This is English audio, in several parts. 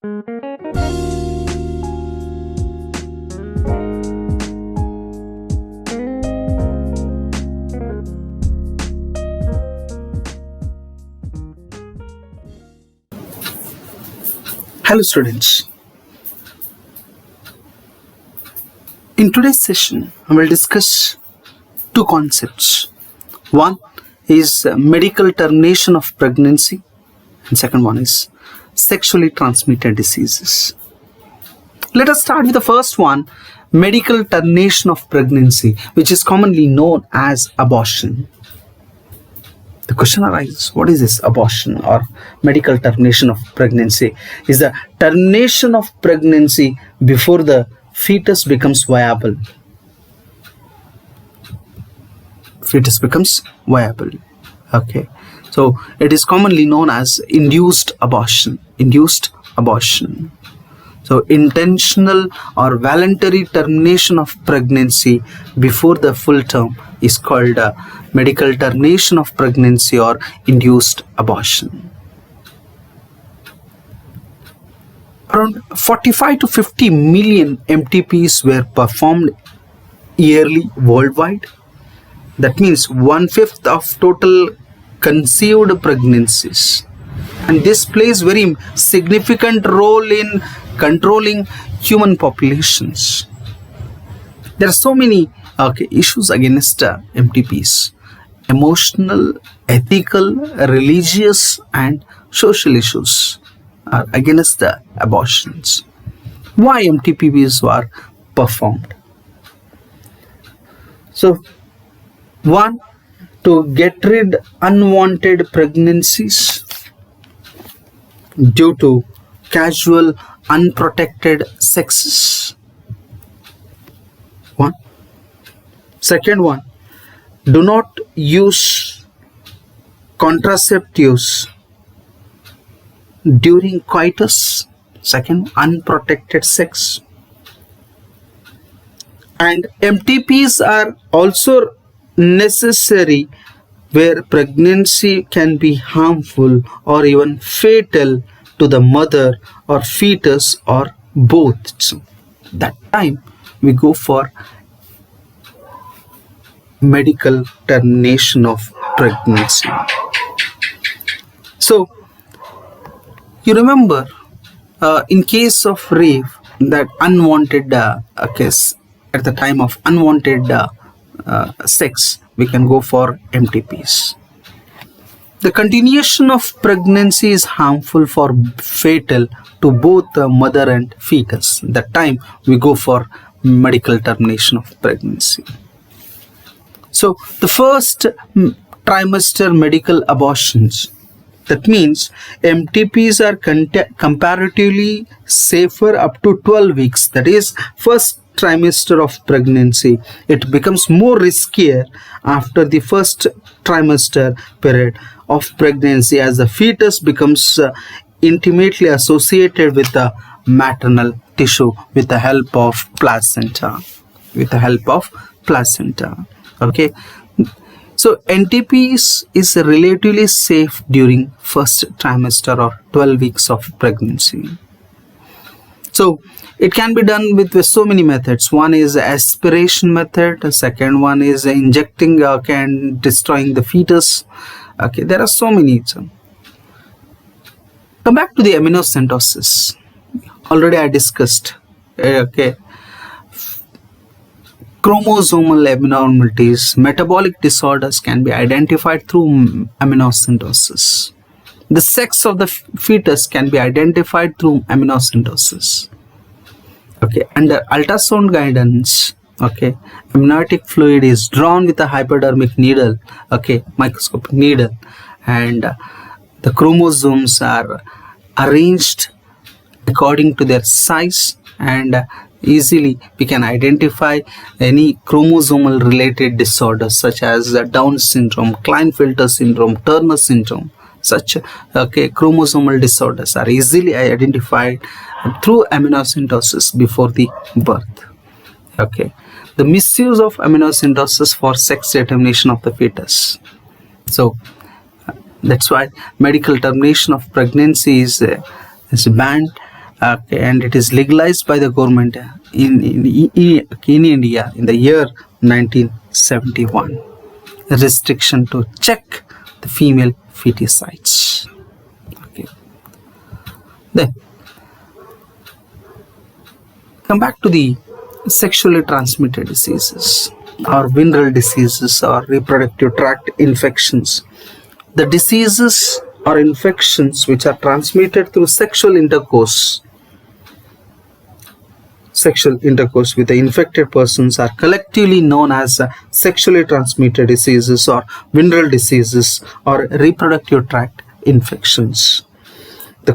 Hello students. In today's session, I will discuss two concepts. One is medical termination of pregnancy, and second one is sexually transmitted diseases. Let us start with the first one, medical termination of pregnancy, which is commonly known as abortion. The question arises, what is this abortion or medical termination of pregnancy? Is the termination of pregnancy before the fetus becomes viable. Fetus becomes viable. Okay. So it is commonly known as induced abortion. Induced abortion. So intentional or voluntary termination of pregnancy before the full term is called medical termination of pregnancy or induced abortion. Around 45 to 50 million MTPs were performed yearly worldwide. That means 1/5 of total conceived pregnancies. And this plays very significant role in controlling human populations. There are so many issues against MTPs. Emotional, ethical, religious and social issues are against the abortions. Why MTPs were performed? So, one, to get rid unwanted pregnancies due to casual unprotected sexes. One. Second one, do not use contraceptives during coitus. Second, unprotected sex. And MTPs are also necessary where pregnancy can be harmful or even fatal to the mother or fetus or both. So that time we go for medical termination of pregnancy. So you remember in case of rape, that unwanted case, at the time of unwanted sex, we can go for MTPs. The continuation of pregnancy is harmful for fatal to both the mother and fetus. That time we go for medical termination of pregnancy. So the first trimester medical abortions, that means MTPs are comparatively safer up to 12 weeks. That is first trimester of pregnancy. It becomes more riskier after the first trimester period of pregnancy as the fetus becomes intimately associated with the maternal tissue with the help of placenta. Okay. So NTPs is relatively safe during first trimester or 12 weeks of pregnancy. So it can be done with so many methods. One is aspiration method. The second one is injecting and destroying the fetus. Okay, there are so many. So come back to the amniocentesis. Already I discussed. Okay. Chromosomal abnormalities, metabolic disorders can be identified through amniocentesis. The sex of the fetus can be identified through amniocentesis. Okay, under ultrasound guidance, okay, amniotic fluid is drawn with a hypodermic needle, okay, microscopic needle, and the chromosomes are arranged according to their size, and easily we can identify any chromosomal related disorders such as Down syndrome, Klinefelter syndrome, Turner syndrome. Such chromosomal disorders are easily identified through amniocentesis before the birth. Okay, the misuse of amniocentesis for sex determination of the fetus. So that's why medical termination of pregnancy is banned Okay, and it is legalized by the government in India in the year 1971. A restriction to check the female feticides. Okay. Then come back to the sexually transmitted diseases or venereal diseases or reproductive tract infections. The diseases or infections which are transmitted through sexual intercourse with the infected persons are collectively known as sexually transmitted diseases or venereal diseases or reproductive tract infections. The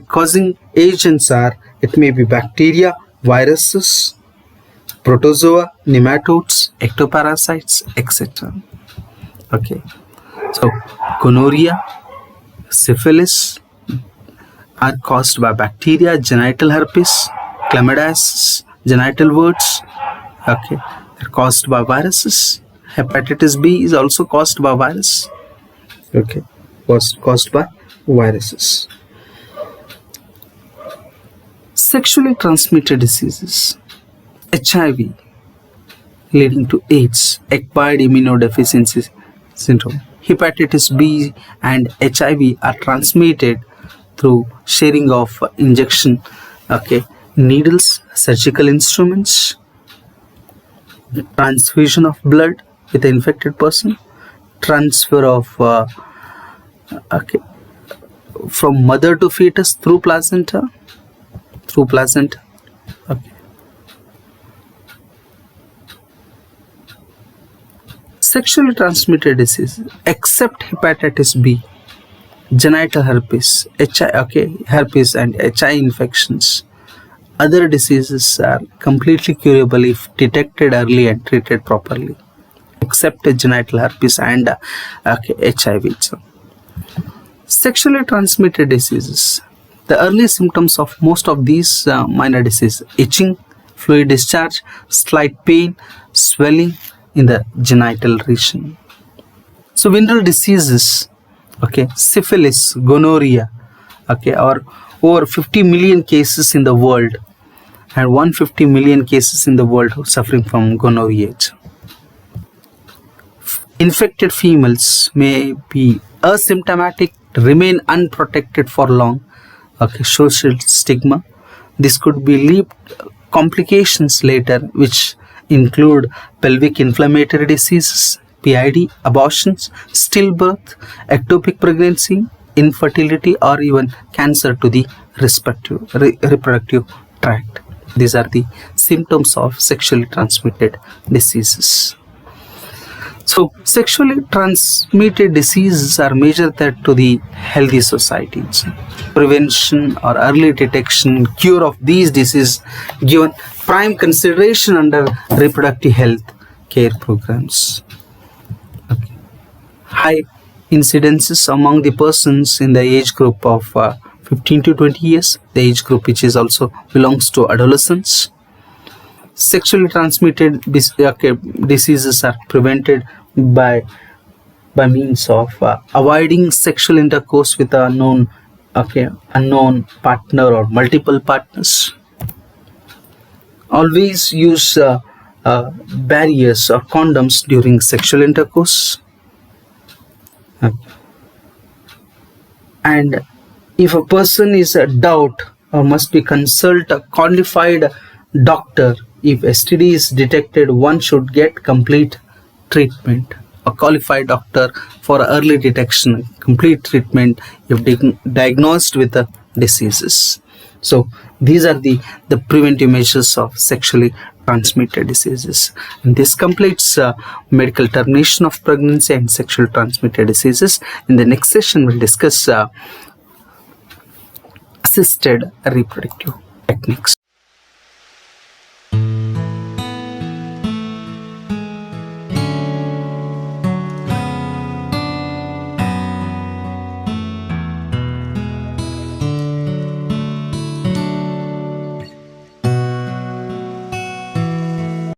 causing agents are, it may be bacteria, viruses, protozoa, nematodes, ectoparasites, etc. Okay, so gonorrhea, syphilis are caused by bacteria, genital herpes, chlamydiasis, genital warts, okay, they're caused by viruses. Hepatitis B is also caused by virus, okay, caused by viruses. Sexually transmitted diseases, HIV leading to AIDS, acquired immunodeficiency syndrome. Hepatitis B and HIV are transmitted through sharing of injection, okay, needles, surgical instruments, transfusion of blood with the infected person, transfer of okay, from mother to fetus through placenta. Okay. Sexually transmitted diseases except hepatitis B, genital herpes, herpes and HIV infections. Other diseases are completely curable if detected early and treated properly, except genital herpes and HIV. Sexually transmitted diseases. The early symptoms of most of these minor diseases: itching, fluid discharge, slight pain, swelling in the genital region. So venereal diseases, okay, syphilis, gonorrhea, okay, or over 50 million cases in the world, and 150 million cases in the world suffering from gonorrhea. Infected females may be asymptomatic, remain unprotected for long, okay, social stigma. This could be lead complications later, which include pelvic inflammatory diseases, PID, abortions, stillbirth, ectopic pregnancy, infertility, or even cancer to the reproductive tract. These are the symptoms of sexually transmitted diseases. So sexually transmitted diseases are major threat to the healthy societies. Prevention or early detection, cure of these diseases given prime consideration under reproductive health care programs. Okay. High incidences among the persons in the age group of 15 to 20 years, the age group which is also belongs to adolescents. Sexually transmitted diseases are prevented by means of avoiding sexual intercourse with an unknown partner or multiple partners. Always use barriers or condoms during sexual intercourse. And if a person is a doubt or must be consult a qualified doctor. If STD is detected, one should get complete treatment. A qualified doctor for early detection, complete treatment if diagnosed with the diseases. So these are the preventive measures of sexually transmitted diseases. And this completes medical termination of pregnancy and sexually transmitted diseases. In the next session, we'll discuss assisted reproductive techniques.